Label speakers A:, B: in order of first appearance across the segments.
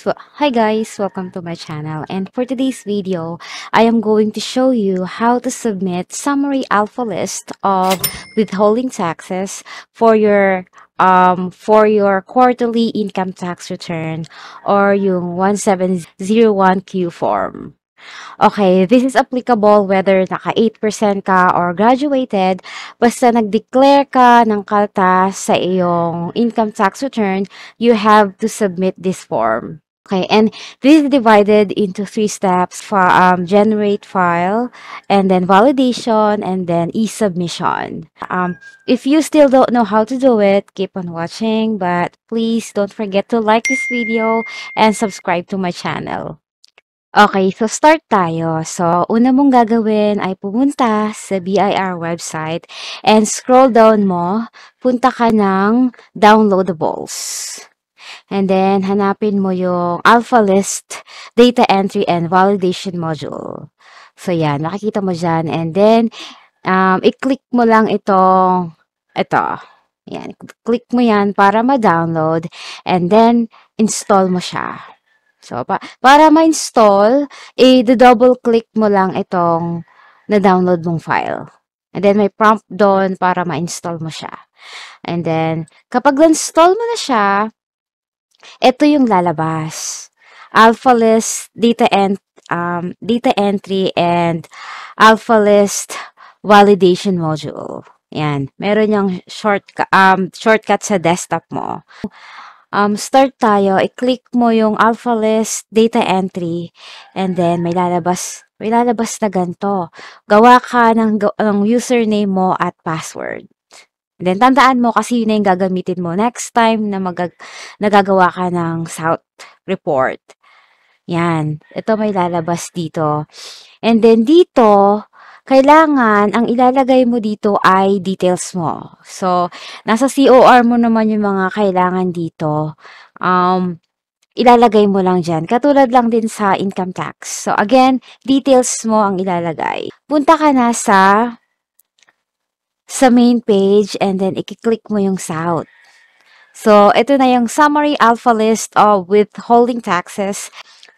A: Hi guys, welcome to my channel. And for today's video, I am going to show you how to submit summary alpha list of withholding taxes for your quarterly income tax return or yung 1701Q form. Okay, this is applicable whether naka 8% ka or graduated, basta nag-declare ka ng kaltas sa iyong income tax return, you have to submit this form. Okay, and this is divided into 3 steps for generate file, and then validation, and then e-submission. If you still don't know how to do it, keep on watching, but please don't forget to like this video and subscribe to my channel. Okay, so start tayo. So, una mong gagawin ay pumunta sa BIR website and scroll down mo, punta ka ng downloadables. And then, hanapin mo yung Alpha List, Data Entry, and Validation Module. So, yan, makikita mo dyan. And then, i-click mo lang ito. Yan, click mo yan para ma-download. And then, install mo siya. So, para ma-install, i-double click mo lang itong na-download mong file. And then, may prompt doon para ma-install mo siya. And then, kapag na-install mo na siya, ito yung lalabas. Alpha List, Data Entry, and Alpha List Validation Module. Yan. Meron yung shortcut sa desktop mo. Start tayo. I-click mo yung Alpha List Data Entry, and then may lalabas na ganito. Gawa ka ng username mo at password. And then, tandaan mo kasi yun na yung gagamitin mo next time na nagagawa ka ng SOUT report. Yan. Ito may lalabas dito. And then, dito, kailangan, ang ilalagay mo dito ay details mo. So, nasa COR mo naman yung mga kailangan dito. Ilalagay mo lang dyan. Katulad lang din sa income tax. So, again, details mo ang ilalagay. Punta ka na sa main page, and then i-click mo yung SOUT. So, ito na yung summary alpha list of withholding taxes.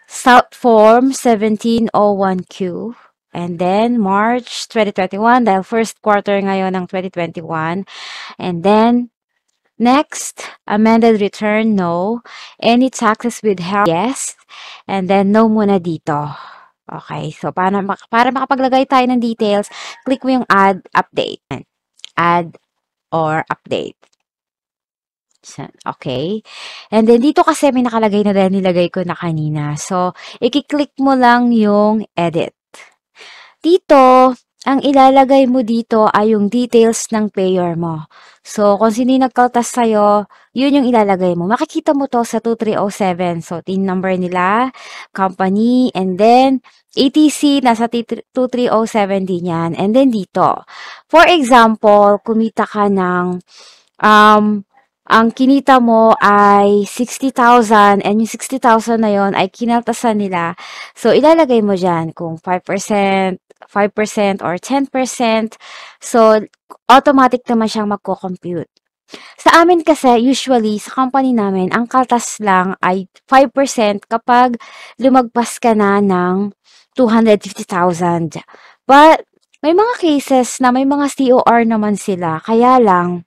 A: SOUT form 1701Q. And then, March 2021, dahil first quarter ngayon ng 2021. And then, next, amended return, no. Any taxes withheld, yes. And then, no muna dito. Okay, so para makapaglagay tayo ng details, click mo yung add, update. Add or update. Okay. And then, dito kasi may nakalagay na dahil nilagay ko na kanina. So, i-click mo lang yung edit. Dito, ang ilalagay mo dito ay yung details ng payer mo. So, kung sino yung nagkaltas sa'yo, yun yung ilalagay mo. Makikita mo to sa 2307. So, TIN number nila, company, and then, ATC, nasa 2307 din yan. And then, dito. For example, kumita ka ng, ang kinita mo ay 60,000 and yung 60,000 na yon ay kinaltasan nila. So, ilalagay mo dyan kung 5%, 5% or 10%. So, automatic naman siyang magko-compute. Sa amin kasi, usually, sa company namin, ang kaltas lang ay 5% kapag lumagpas ka na ng 250,000. But, may mga cases na may mga COR naman sila, kaya lang,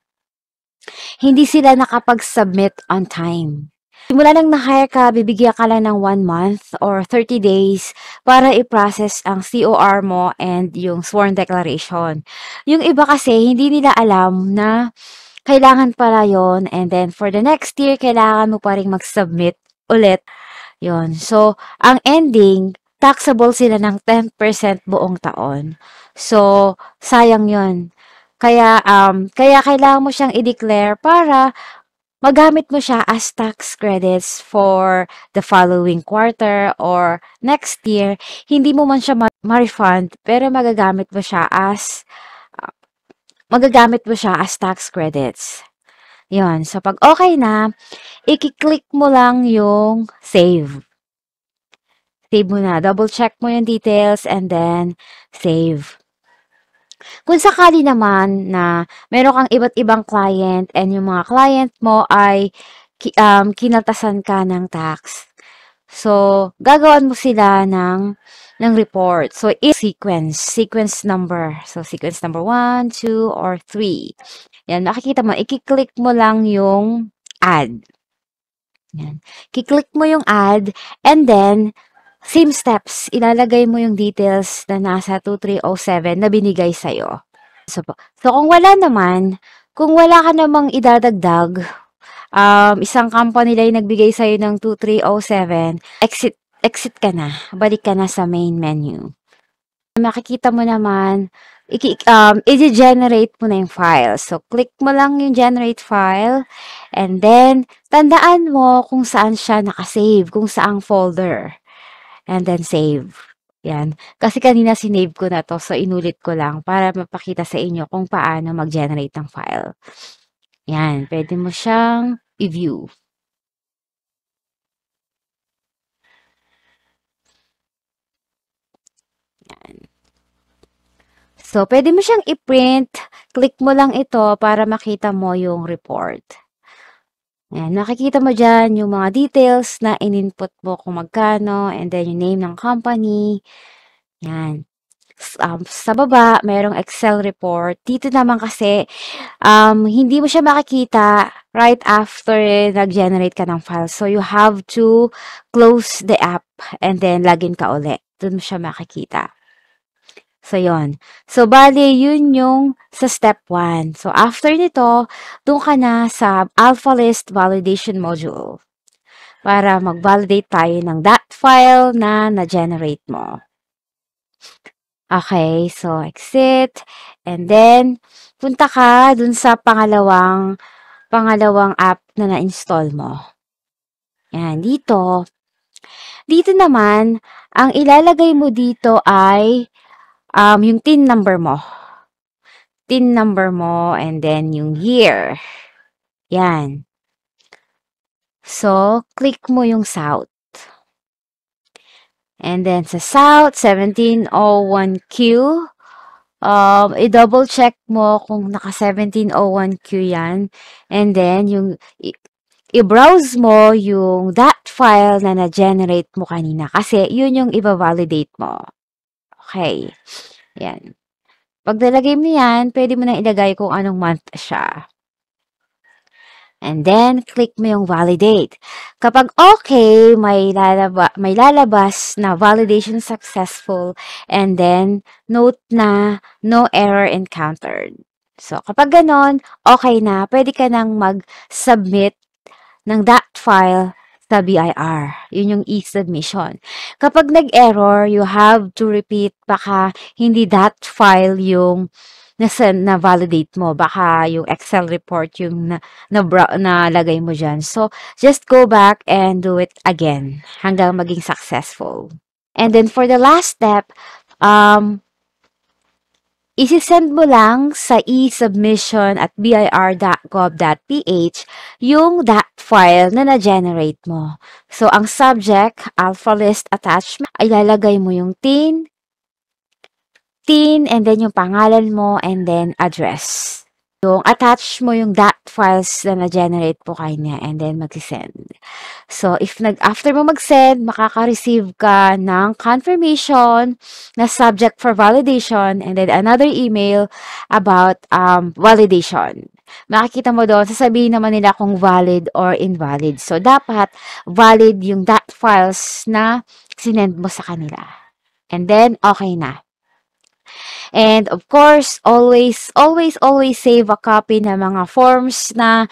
A: hindi sila nakapag-submit on time. Simula nang na-hire ka, bibigyan ka lang ng 1 month or 30 days para i-process ang COR mo and yung sworn declaration. Yung iba kasi, hindi nila alam na kailangan pala yon, and then for the next year, kailangan mo pa rin mag-submit ulit. Yon. So, ang ending, taxable sila ng 10% buong taon. So, sayang yon. Kaya kailangan mo siyang i-declare para magamit mo siya as tax credits for the following quarter or next year. Hindi mo man siya ma-refund, pero magagamit mo siya as tax credits. Yon. So, pag okay na, i-click mo lang yung save. Save mo na. Double check mo yung details and then save. Kung sakali naman na meron kang iba't ibang client and yung mga client mo ay kinaltasan ka ng tax, So, gagawan mo sila ng report. So, sequence number. So, sequence number 1, 2, or 3. Yan, makikita mo, i-click mo lang yung add. Yan. Kiklik mo yung add, and then, same steps, ilalagay mo yung details na nasa 2307 na binigay sa'yo. So kung wala naman, kung wala ka namang idadagdag, isang company lang yung nagbigay sa'yo ng 2307, exit ka na. Balik ka na sa main menu. Makikita mo naman, i-generate mo na yung file. So, click mo lang yung generate file, and then, tandaan mo kung saan siya nakasave, kung saang folder. And then, save. Yan. Kasi kanina sinave ko na to, so inulit ko lang para mapakita sa inyo kung paano mag-generate ng file. Yan. Pwede mo siyang i-view. Yan. So, pwede mo siyang i-print. Click mo lang ito para makita mo yung report. Yan. Nakikita mo dyan yung mga details na in-input mo kung magkano, and then yung name ng company. Yan. Sa baba, mayroong Excel report. Dito naman kasi, hindi mo siya makikita right after nag-generate ka ng file. So, you have to close the app and then login ka ulit. Doon mo siya makikita. So, yon. So, bali, yun yung sa step 1. So, after nito, doon ka na sa AlphaList Validation Module para mag-validate tayo ng that file na na-generate mo. Okay, so exit, and then punta ka dun sa pangalawang app na na-install mo. Yan, dito. Dito naman, ang ilalagay mo dito ay yung TIN number mo. TIN number mo, and then yung year. Yan. So, click mo yung South. And then sa South, 1701Q, i-double check mo kung naka 1701Q yan. And then, i-browse mo yung that file na na-generate mo kanina. Kasi, yun yung i-validate mo. Okay. Yan. Pag nalagay mo yan, pwede mo na ilagay kung anong month siya. And then, click mo yung validate. Kapag okay, may lalabas na validation successful, and then, note na no error encountered. So, kapag ganon, okay na, pwede ka nang mag-submit ng that file sa BIR. Yun yung e-submission. Kapag nag-error, you have to repeat, baka hindi that file yung na-validate mo. Baka yung Excel report yung nalagay mo dyan. So, just go back and do it again hanggang maging successful. And then, for the last step, isi-send mo lang sa e-submission at bir.gov.ph yung that file na na-generate mo. So, ang subject, AlphaList attachment, ay lalagay mo yung TIN, and then yung pangalan mo, and then address. Yung attach mo yung that files na na-generate po kanya, and then mag-send. So, after mo mag-send, makaka-receive ka ng confirmation na subject for validation, and then another email about validation. Makikita mo doon, sasabihin naman nila kung valid or invalid. So, dapat valid yung that files na sinend mo sa kanila. And then, okay na. And of course, always save a copy ng mga forms na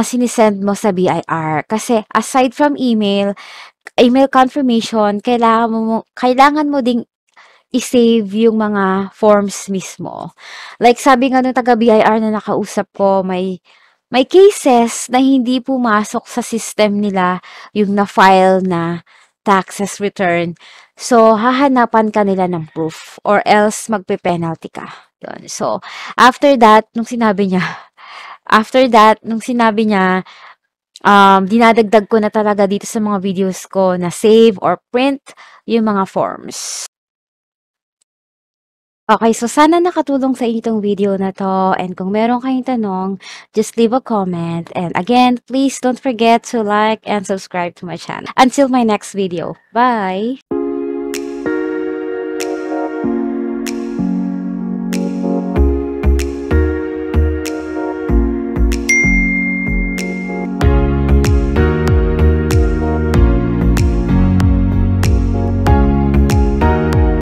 A: sinisend mo sa BIR. Kasi aside from email confirmation, kailangan mo ding i-save yung mga forms mismo. Like sabi nga ng taga-BIR na nakausap ko, may cases na hindi pumasok sa system nila yung na-file na taxes return. So, hahanapan ka nila ng proof or else magpe-penalty ka. Yun. So, after that, nung sinabi niya, dinadagdag ko na talaga dito sa mga videos ko na save or print yung mga forms. Okay, so sana nakatulong sa inyo itong video na 'to, and kung meron kayong tanong, just leave a comment, and again, please don't forget to like and subscribe to my channel. Until my next video, bye!